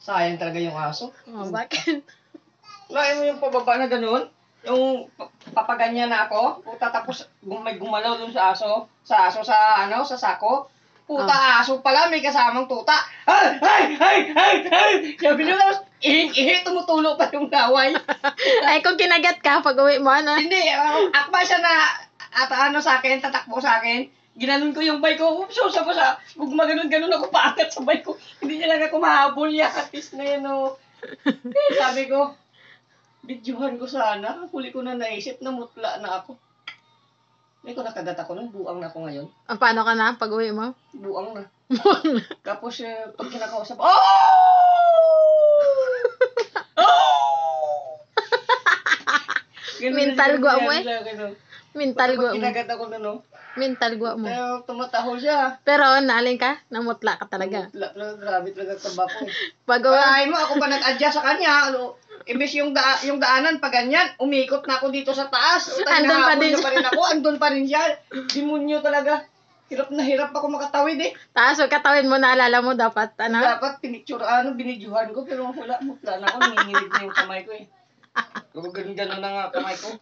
Sayang talaga yung aso. Oh, bakit? Lain mo yung pababa na ganun. Yung papaganyan na ako. Puta, tapos may gumalaw dun sa aso. Sa sako. Puta, aso pala, may kasamang tuta. Ay! Ay! Ay! Ay! Ay! Sabi nyo lang, ihing-ihi, tumutulo pa yung laway. Ay, kung kinagat ka pag uwi mo, ano? Hindi, akma siya na, sa akin, tatakbo sa akin. Ginanon ko yung bike ko, susa pa sa, kung maganon-ganon ako paakat sa bike ko. Hindi niya lang ako mahabol, yatis na yun, oh. Sabi ko, bidyuhan ko sana. Huli ko na naisip na mutla na ako. Hindi ko nakagat ako nun. Buang na ako ngayon. Paano ka na pag uwi mo? Buang na. Tapos, pag kinakausap, oh! Oh! Mental gwa mo eh. Ganun. Mental gwa Pag mo. kinagat ako nun, oh. Mental gwa mo. Pero tumatahol siya. Pero, naaling ka? Namutla ka talaga. Mutla, grabe talaga taba ko eh. Pag uwi, Parahin mo, ako pa nag-adjust sa kanya. Ano, imbes yung daanan pa ganyan, umikot na ako dito sa taas. Andun pa din siya. Pa rin ako, andun pa rin siya. Demonyo talaga. Hirap na hirap ako makatawid eh. taas o katawin mo, naalala mo dapat, ano? Dapat binidyuhan ko, pero wala, mutla na ako, nanginginig na yung kamay ko eh. Kung ganun na nga kamay ko.